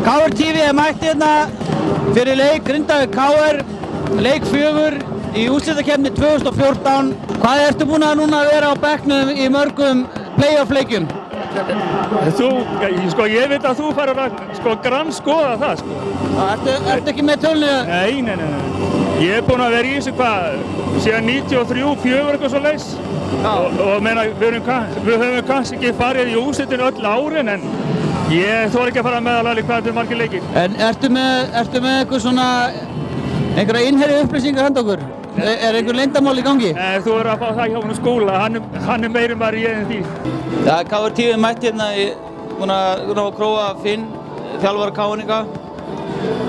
KR TV mætti hérna fyrir leik Grindavík KR, leik 4 í úrslitakeppni 2014. Hvað ertu búinn að núna vera á bekknum í mörgum playoff-leikjum? Ég veit að þú farir að grannskoða það, Ertu ekki með tölunni? Nei. Ég búinn að vera í þessu síðan 93, 4 eitthvað svo leys. Og meina, við höfum kannski ekki farið í úrslitinu öll árin, en ég þori ekki að fara með alveg hvað þetta margir leikir. En ertu með eitthvað svona, einhverja innherja upplýsingar handa okkur? Er einhver leyndarmál í gangi? Þú verður að fá það hjá honum Skúla, hann er meirum bara ég en því. Ja, KR TV mætti hérna, búinn að króa Finn, þjálfara KR-inga.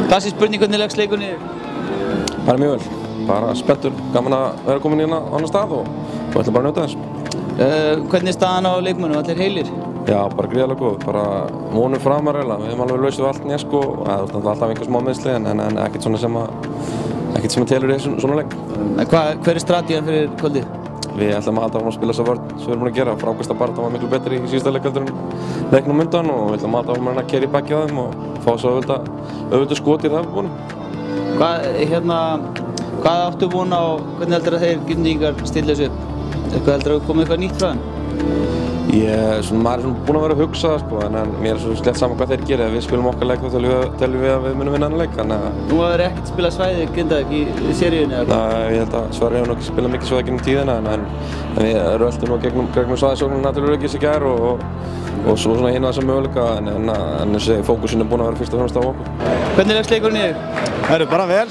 Þessi spurning, hvernig leggst leikunni? Bara mjög vel, bara spenntur, gaman að vera komin hérna á annan stað og við ætlum bara að njóta þess. Hvernig er staðan á leikmönnum, allir heilir? Já, bara gríðarlega góð, bara vonum framar eiginlega. Við höfum alveg lausið við allt nýja það er alltaf einhver smá meiðsli en ekkert svona sem telur í svona leik. Hver er strategían fyrir kvöldið? Við ætlum að halda áfram að spila þessa vörn sem við erum búin að gera. Frákvæmsta baráttan var miklu betri í síðasta leik heldur en leiknum undan og við ætlum að halda áfram að keyra í bakið á þeim og fá svo auðvitað skot í það búin. Hvað áttu búin á, hvernig heldur að þeir Grindvíkingar stilla þessu upp? Heldur að koma eitthvað nýtt frá þeim? Maður er búinn að vera að hugsa en mér er svo slett saman hvað þeir gera. Ef við spilum okkar leik þá teljum við að við munum vinna annan leik. Nú hefur ekkert spilað svæði Grindavík í seríunni eða hvað? Nei, ég held að Sverrir hefur nokkið spilað mikið svæði gegnum tíðina en við röltum nú gegnum svæðisóknina náttúrulega öryggis í gær og svo svona hinn að þessa möguleika en þessi fókusinn er búinn að vera fyrst og fremst á okkur. Hvernig leggst leikurinn í þig? Bara vel.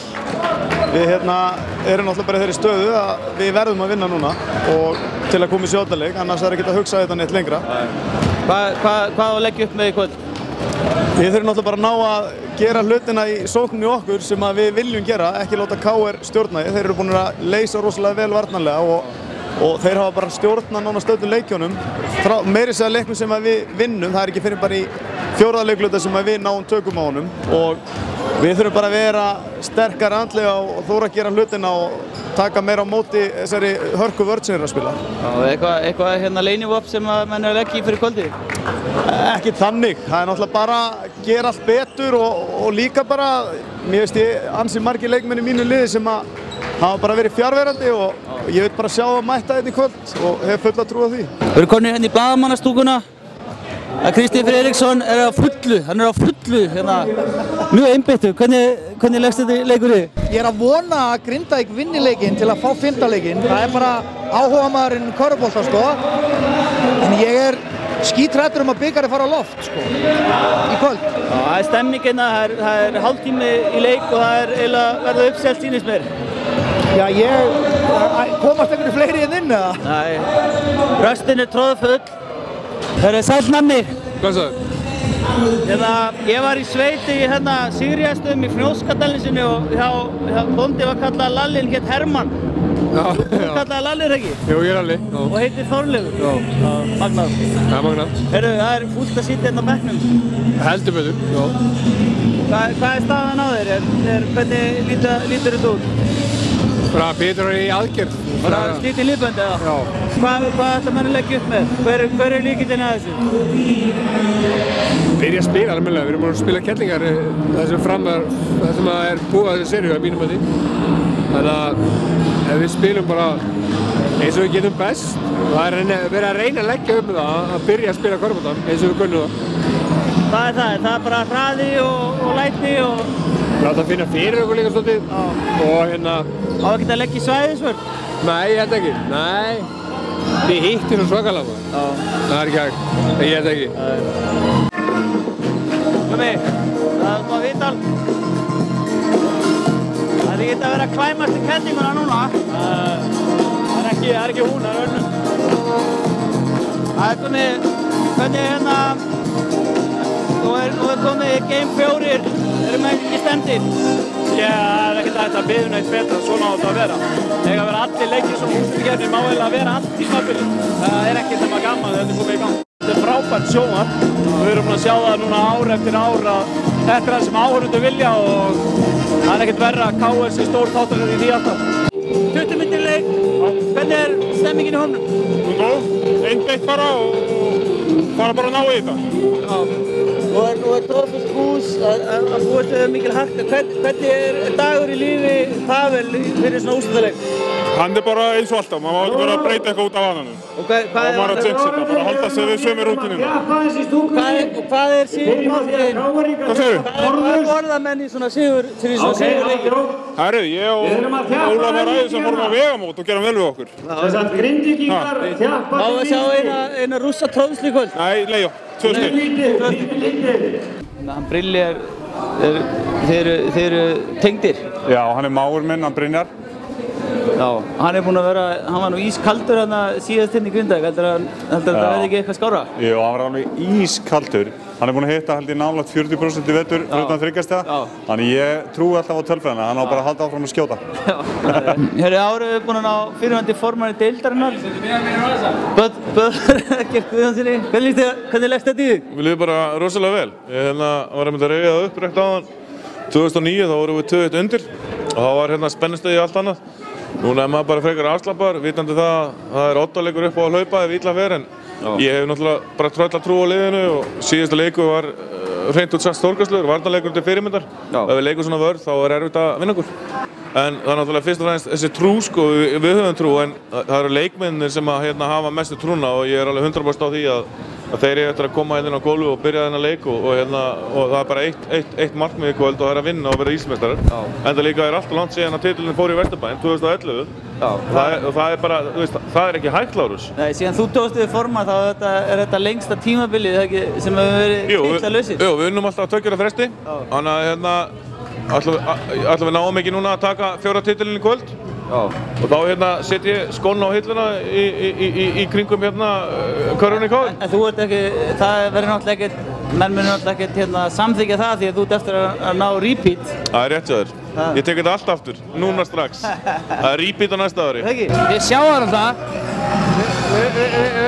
Við erum náttúrulega bara í þeirri stöðu að við verðum að vinna núna og til að koma í sjóðarleik, annars er ekki að hugsa þetta neitt lengra. Hvað á að leggja upp með í kvöld? Við þurfum náttúrulega bara að ná að gera hlutina í sókninni okkur sem að við viljum gera, ekki láta KR stjórna því. Þeir eru búin að leysa rosalega vel varnarlega og þeir hafa bara stjórnað nánast öllum leikjunum. Meira segja leiknum sem að við vinnum, það er ekki fyrir bara í 4. leikluta sem að við náum tökum á honum og við þurfum bara að vera sterkar andlega og þóra að gera hlutina og taka meira á móti þessari hörku vörn sem við erum að spila. Eitthvað leynivopn sem að menn er að leggja í fyrir kvöldi? Ekki þannig, það er náttúrulega bara að gera allt betur og líka bara, mér veist ég ansi margir leikmenn í mínu liði sem að hafa bara verið fjarverandi og ég vil bara sjá að mæta þetta í kvöld og hef fulla trú á því. Við erum komin hérna í blaðamannastúkuna. Kristinn Friðriksson er á fullu, hann er á fullu hérna, mjög einbeittur. Hvernig leggst þetta leikur í? Ég er að vona að Grindavík vinni leikinn til að fá 5. leikinn. Það er bara áhugamaðurinn körfubolta en ég er skítræddur að bikarinn fara á loft í kvöld. Það er stemmingin, það er hálftími í leik og það er eiginlega verða uppselt sýnist mér. Já, komast einhverju fleiri inn eða? Nei, röstin er tróðfull. Það er sæll namni. Hvað sagði? Ég var í sveiti í Sigríðarstöðum í Fnjóskadalsinu og hjá bóndi var kallað Lallinn, hétt Hermann. Já. Þú kallaði Lalli, ekki? Jú, ég er Lalli. Og heitir Þorleifur? Já. Magnað. Já, magnað. Heyrðu, það er fúlt að sitja hérna á bekknum. Heldur betur, já. Hvað er staðan á þér? Hvernig lítur þetta út? Bara betur í aðgerð. Bara slítið liðbönd eða? Já. Hvað ætla mann að leggja upp með? Hver er líkillinn að þessu? Byrja að spila almennilega. Við erum búin að spila kettlingar það sem er búið að þessu seríu að mínum að því. Þannig að ef við spilum bara eins og við getum best, það er verið að reyna að leggja upp með það að byrja að spila körfubolta eins og við kunnum það. Það er það? Það er bara hraði og læti og... Láta að finna fyrir okkur líka svolítið og Á ekki að leggja í svæðisvörn? Nei, ég held ekki. Nei. Þið hittir svo svakalega maður. Já. Það er ekki hægt. Ég held ekki. Gumi, það er smá viðtal. Það er ekki að vera að klæmast í kettinguna núna. Það er ekki hún, það er önnur. Það er hvernig Nú er komið í Game 4, erum við ekki stemdir? Já, það er ekkert hægt að biðja neitt betra, svona á þetta að vera. Þegar vera allir leikir sem úrslitakefni má eiginlega vera allt tímabilið. Það er ekkert nema gaman þegar þetta komið í gang. Þetta er frábært sjónvarp. Við erum búin að sjá það núna ár eftir ár að þetta er það sem áhorfendur vilja og það er ekkert verra að KR sé stór þáttaröð í því alltaf. 20 mínútur í leik, hvernig er stemmingin í hópnum? Góð, einbeitt bara og fara bara að ná í þetta. Nú er tróðfullt hús, að búast við mikil harka. Hvernig dagur í lífi Pavel fyrir svona úrslitaleik? Hann bara eins og alltaf, maður má ekki vera að breyta eitthvað út af vananum. Og hvað er að jinxa þetta, bara halda sig við sömu rútínuna. Hvað er sigurmáltíðin? Hvað segirðu? Hvað borða menn í svona sigurleikir? Herru, ég og Ólafur Ægjesson fórum á vegamót og gerum vel við okkur. Má við sjá eina rússa tróðslu í kvöld? Nei, Leó, 2 stig. Hann Brilli þeir eru tengdir. Já, hann mágur minn, hann Brynjar. Já, hann búinn að vera, hann var nú ískaldur hann síðast inn í Grindavík, heldur að það verði ekki eitthvað skára? Jú, hann var alveg ískaldur. Hann búinn að hitta held ég nálægt 40% í vetur utan 3 stiga. Þannig ég trúi alltaf á tölfræðina, hann á bara að halda áfram að skjóta. Herri, árið við búinn að ná fyrirvændi formanni deildarinnar. Böðvar Guðjónsssyni, hvernig leggst þetta í þig? Við liðum bara rosalega vel. Ég var að reyja það upp rétt áðan. 2009 þá vorum við 2-1 undir og þá var spennustigi allt annað. Núna er maður bara frekar afslappaður, vitandi það að það er oddalegur upp á að hlaupa ef illa fer, en ég hef náttúrulega bara trölla trú á liðinu og síðasta leiku var hreint út sagt stórkostlegur, varnarleikur til fyrirmyndar. Ef við leikum svona vörð þá er erfitt að vinna okkur. En það er náttúrulega fyrst og fremst þessi trú, sko, við höfum trú, en það eru leikmennir sem að hafa mestu trúna og ég er alveg 100% á því að þeir eru eftir að koma inn á gólfið og byrja þennan leik og það er bara eitt markmið í kvöld og það er að vinna og vera Íslandsmeistarar. Enda líka er alltaf langt síðan að titillinn fór í Vesturbæinn 2011 og það er bara, þú veist, það er ekki hægt, Lárus. Nei, síðan þú tókst við forma þá er þetta lengsta tímabilið sem hefur verið titlaðlausir. Jú, við unnum alltaf 2 ára fresti, þannig að ætlum við náum ekki núna að taka 4. titillinn í kvöld. Og þá set ég skóna á hilluna í kringum körfunni í KR. En þú ert ekki, það verður náttúrulega ekkert, menn munir náttúrulega ekkert samþykkja það því að þú ert eftir að ná repeat. Það er rétt hjá þér. Ég tek þetta allt aftur, núna strax. Það er repeat á næsta ári. Við sjáum það. Við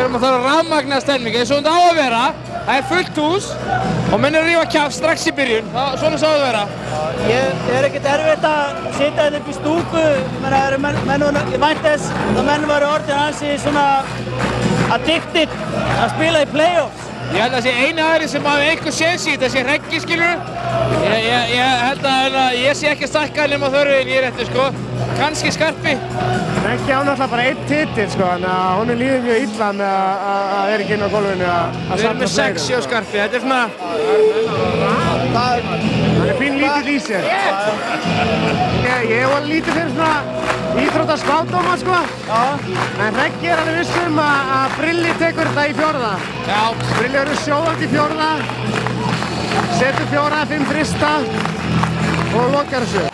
erum að þarf að rafmagna stemningu eins og þetta á að vera. Það er fullt hús og menn er að rífa kjaft strax í byrjun. Svona sá það vera. Ég er ekkert erfitt að sitja þetta upp í stúku. Ég vænti þess að menn varu orðin ansi svona addicted að spila í playoffs. Ég held að það sé einu aðri sem hafi einhver séns í þetta sé Reggi, skilur. Ég held að ég sé ekki að stækka nema þörfin ég réttu, sko. Kannski Skarpi. Reggi á náttúrulega bara 1 titill, sko, þannig að honum líður mjög illa með að vera ekki inn á gólfinu að Við erum með 6 hjá Skarpi, þetta er svona... Hann er pín lítill í sér. Ég var lítið fyrir svona íþróttaspádóma, sko. En Reggi er alveg viss að Brilli tekur þetta í 4. Já. Brilli verður sjóðandi í 4. Setur 4-5 þrista og lokar þessu.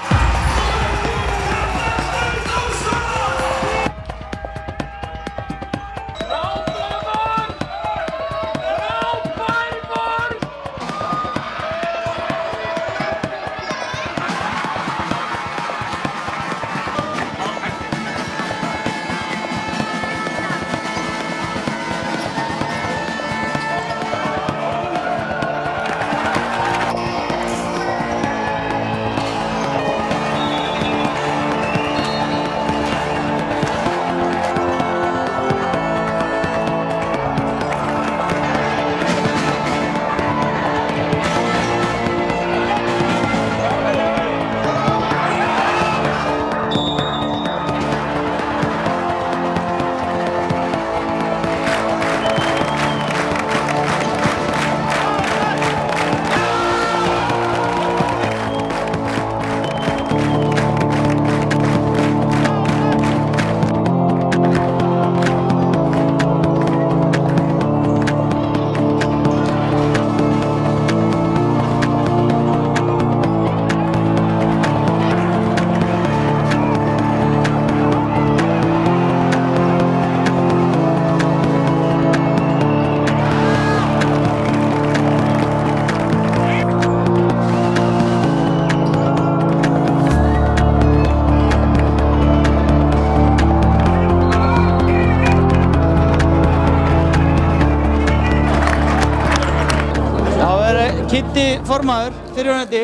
Kitti formaður, fyrirvænandi.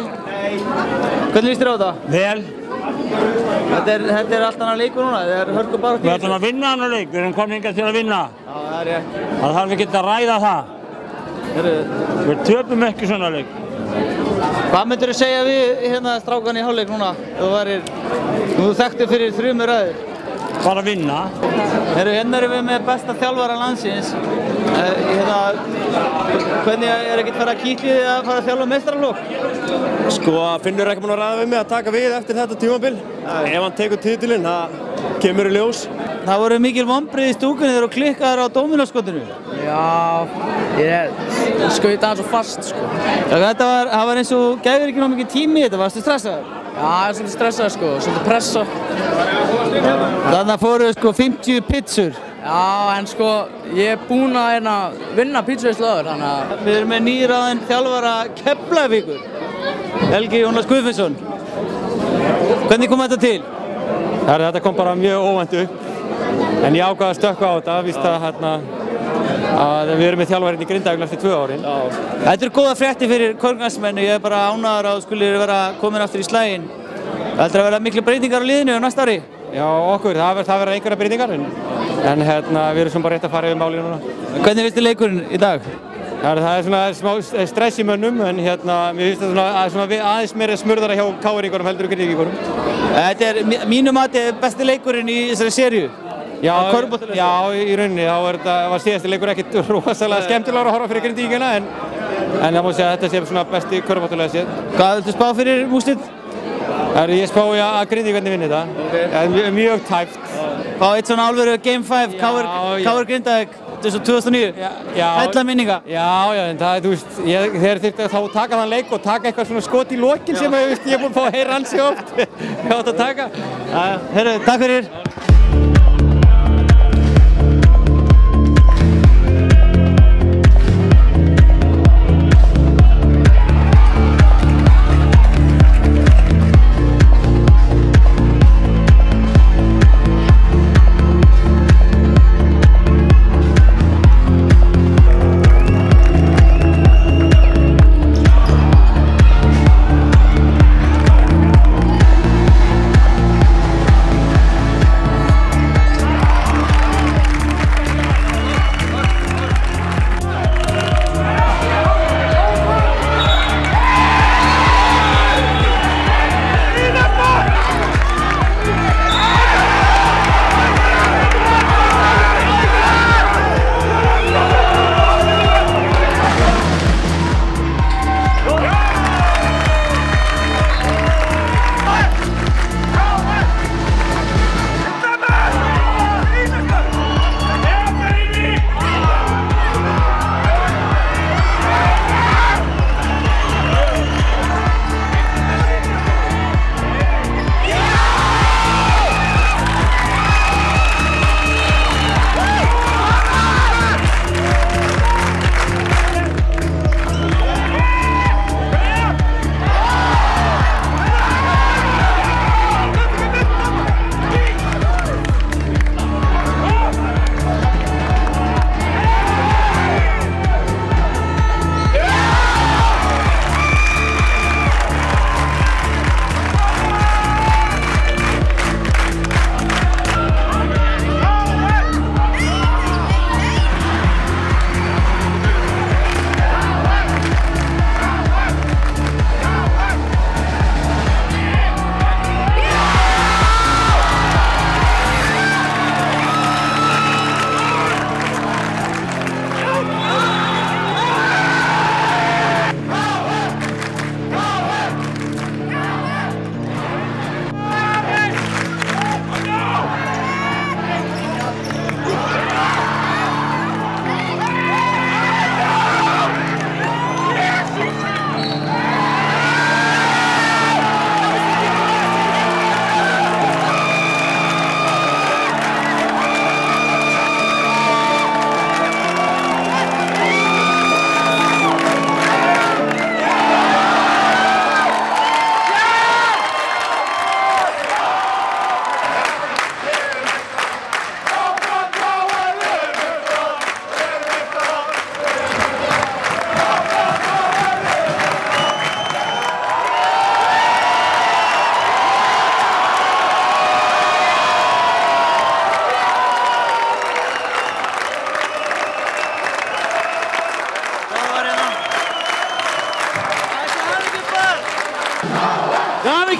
Hvernig líst þér á þetta? Vel. Þetta er allt annar leikur núna, það er hörku bara Við ætlum að vinna annar leik, við erum komin hingað til að vinna. Já, það er rétt. Það þarf ekki að ræða það. Við töpum ekki svona leik. Hvað myndirðu segja við hérna strákan í hálfleik núna? Þú þekktir fyrir 3 raðir. Bara vinna. Hérna erum við með besta þjálfara landsins. Hvernig ekkert farið að kíkja í þig að fara að þjálfa meistaraflokk? Sko, Finnur ekki búinn að ræða við mig að taka við eftir þetta tímabil. Ef hann tekur titilinn, það kemur í ljós. Það voru mikil vonbrigði í stúkunni þegar þú klikkaðir á dóminóskotinu. Já, ég skaut aðeins svo fast, sko. Það var eins og gæfir ekki nóg mikið tími í þetta, varstu stressaður? Já, ég er svolítið stressaður, sko, svolítið pressa. Þannig að fóru sko 50 pizzur. Já, en sko, ég er búinn að vinna pizzaveislu áður, þannig að... Við erum með nýráðinn þjálfara Keflavíkur, Helgi Jónas Guðfinnsson. Hvernig kom þetta til? Þetta kom bara mjög óvænt upp. En ég ákvað að stökkva á þetta, víst að við erum með þjálfarinn í Grindavík eftir 2 árin. Þetta eru góða fréttir fyrir Körfuboltamenn. Ég er bara ánægður að þú skulir vera komin aftur í slaginn. Heldur að verða miklu breytingar á liðinu á næsta ári? Já, okkur, það verða einhverjar breytingar, en við erum svona bara rétt að fara yfir málinu núna. Hvernig finnst þér leikurinn í dag? Það er svona smá stress í mönnum, en mér finnst það aðeins meira smurðara hjá KR-íkorum heldur en Grindvíkingum. Þetta er mínu mati besti leikurinn í þessari seríu. Já, í rauninni, þá var síðasti leikur ekkert rosalega skemmtilegur að horfa fyrir Grindvíkingana, en það má segja að þetta sé svona besti körfuboltalega séð. Hvað viltu spá fyrir úrslit? Ég spái að Grindvíkingarnir vinni þetta. Mjög tæpt. Fá eitt svona alvöru Game 5, KR Grindavík, þessu 2009. Hætla minninga. Já, en það, þú veist, þegar þurfti að taka þann leik og taka eitthvað svona skot í lokin sem ég er búinn að fá að heyra ansi oft. Ég átt að taka. Herru, takk fyrir.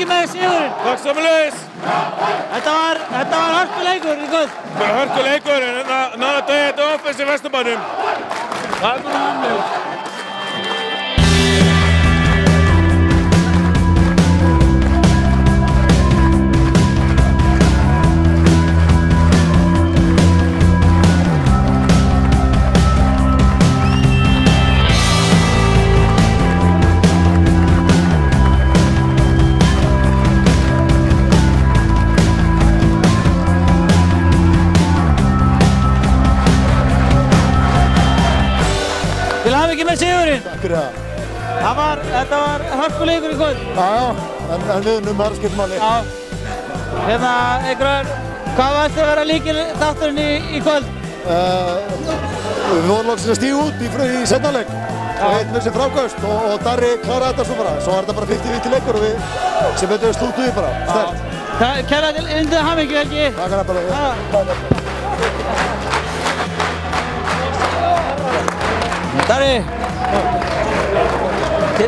hamingju með sigurinn. Takk sömuleiðis. Þetta var hörkuleikur í kvöld. Bara hörkuleikur en náðu að döja þetta offense í Vesturbænum. Það er bara hamingju. Til hamingju með sigurinn. Takk fyrir það. Þetta var hörkuleikur í kvöld. Já, en við unnum skiptmáli. Hvað ætti að vera lykilþátturinn í kvöld? Við vorum loksins að stíga út í seinna leik. Og einn með sér frákvæmst og Darri kláraði þetta svo bara. Svo var þetta bara 50-50 leikur og við sem betur slúttu í bara. Sterkt. Kæra til hamingju, Helgi. Takk fyrir bara. Darri,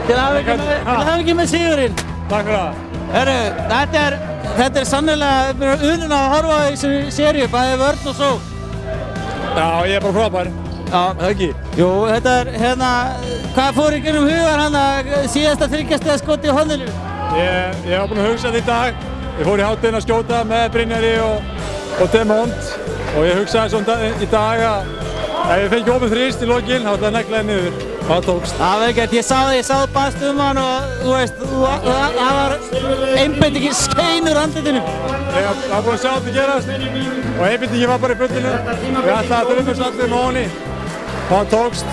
til hamingju með sigurinn. Takk fyrir það. Herru, þetta er sannlega unun að horfa á þessu seríu, bæði vörn og sókn. Já, ég er bara frábær. Já, það ekki? Jú, þetta er hvað fór í gegnum hugar síðasta þryggjastega skoti í horninu? Ég var búinn að hugsa þetta í dag. Ég fór í hádeginu að skjóta með Brynjari og Demont og ég hugsaði svona í dag að ef ég fengi ofinn þrýst í lokin, þá ætlaði að negla það niður. Það tókst. Það var ekkert, ég sá baðst hann og þú veist, það var einbeitingin skeinur andlitinu. Ég var búinn að sjá þetta gerast og einbeitingin var bara í bullinu. Ég ætlaði að dröfum svo allir með honi. Það tókst.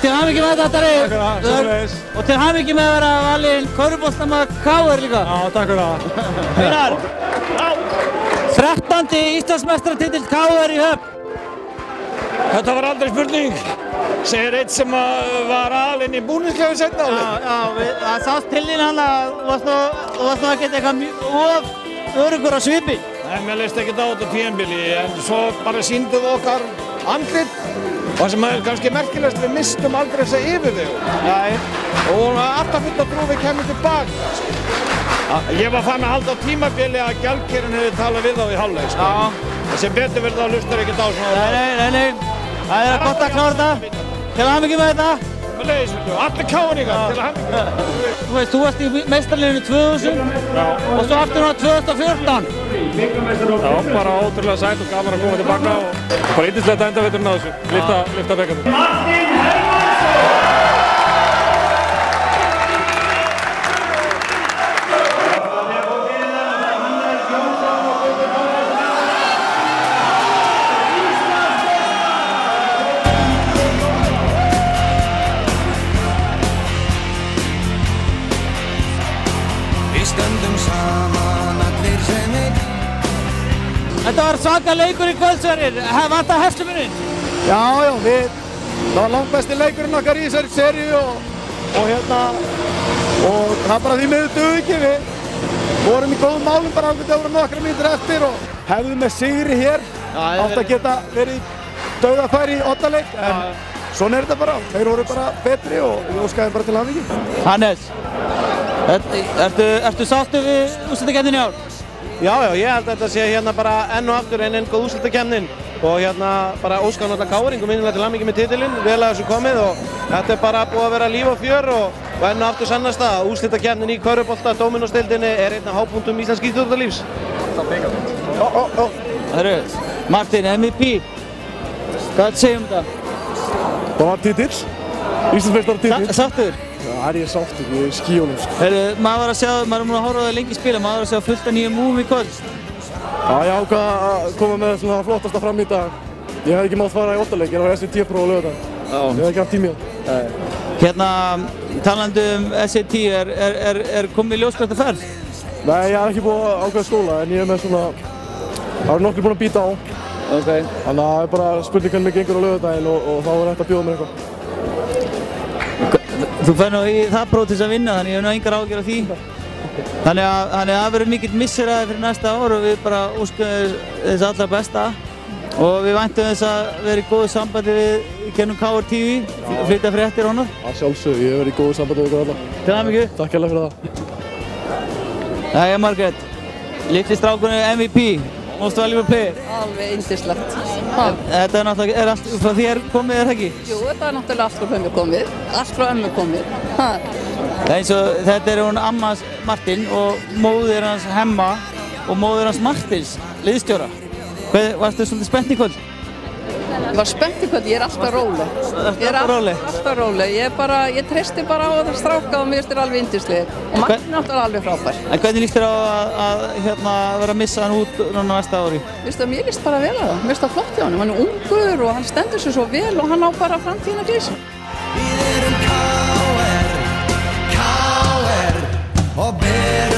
Til hamingju með þetta, Darri. Takk fyrir það, sömuleiðis. Og til hamingju með að vera valinn körfuboltamaður KR líka. Já, takk fyrir það. Einar, 13. Íslandsmeistaratitill KR í Höfn. Þetta var aldrei spurning, segir eitt sem var alinn í búningsklefa seinna. Það sást til þín hann að þú varst nú ekkert eitthvað of öruggur á svipi. Nei, mér leist ekkert á þetta tímabili, en svo bara sýndum við okkar andlit. Og það sem er kannski merkilegast, við mistum aldrei þessa yfirvegun. Og hún var alltaf fullt að trú við kemum tilbaka. Ég var fann að halda á tímabili að gjaldkerinn hefði talað við þá í hálfleik. Sem betur verður það hlustar ekkert á svona. Nei. Það er gott að klára þetta. Til hamingju með þetta. Með leiðis, allir káningar til hamingju. Þú veist, þú varst í meistaraliðinu 2000 og svo aftur núna 2014. Já, bara ótrúlega sætt og gaman að koma tilbaka og bara yndislegt að enda veturinn á þessu. Lyfta bekarnum. Þetta var svaka leikur í kvöldsverðir. Vantar herslumuninn? Já, það var langt besti leikurinn okkar í þessari seríu og það bara því miður döðu ekki. Við vorum í góðum málum bara ákveðið að voru nokkra mínútur eftir og hefðum með sigri hér. Átt að geta verið dauðafæri í oddaleik, en svona er þetta bara. Þeir voru bara betri og ég óskaði bara til hamingju. Hannes, ertu sáttur við úrslitakeppnina í ár? Já, ég held að þetta sé hérna bara enn og aftur einn góð úrslitakeppnin og hérna bara óskaði náttúrulega káringum innilega til hamingju með titilinn, vel að þessu komið og þetta er bara búið að vera líf og fjör og enn og aftur sannast að úrslitakeppnin í körfubolta Dominos-deildinni er einn af hápunktum íslenska íþróttalífs. Herru, Martin, MVP, hvað segir þetta? Það var titill, Íslandsmeistaratitill. Sáttur? Það er ég sáttur, ég er í skíunum. Herru, maður er múin að horfa á það lengi spila, maður var að sjá fullt af nýjum múum í kvöld. Ég ákvað að koma með svona flottasta fram í dag. Ég hef ekki mátt fara í oddaleik, ég er á SET próf á laugardag. Ég hef ekki haft tími Hérna, talandi SET, er komið ljóskvært að ferð? Nei, ég er ekki búinn að ákveða skóla, en ég er með svona, það er nokkri búinn að býta á. Þannig að það er bara spurning hvernig mig gengur á laugardaginn og þá er hægt að bjóða mér eitthvað. Þú fær nú í það próf til þess að vinna, þannig ég hef nú engar áhyggjur af því. Þannig að það verður mikill missir að þið fyrir næsta ár og við bara óskum þess allra besta. Og við væntum þess að vera í góðu sambandi við gennum KR TV, flytja fréttir honum. Að sjálfsögðu, ég hef verið í góðu sambandi við ykkur alla. Til hamingju. Takk hérlega fyrir það. Jæja Margrét, litli strákunni MVP, most valuable player. Alveg yndislegt. Þetta er allt frá þér komið, það ekki? Jú, þetta náttúrulega allt frá ömmu komið. Allt frá ömmu komið. Eins og þetta hún amma Martin og móðir hans Hemma og móðir hans Martins, liðsstjóra. Varstu svolítið spennt í kvöld? Ég var spennt í kvöld, ég alltaf róleg. Alltaf róleg. Ég treysti bara á það stráka og mér finnst þér alveg yndislegir. Og Martin náttúrulega alveg frábær. En hvernig líst þér á að vera að missa hann út núna næsta ári? Mér líst bara vel á það. Mér finnst það flott í honum. Hann er ungur og hann stendur sig svo vel og hann á bara framtíðina fyrir sig. Við erum KR og berum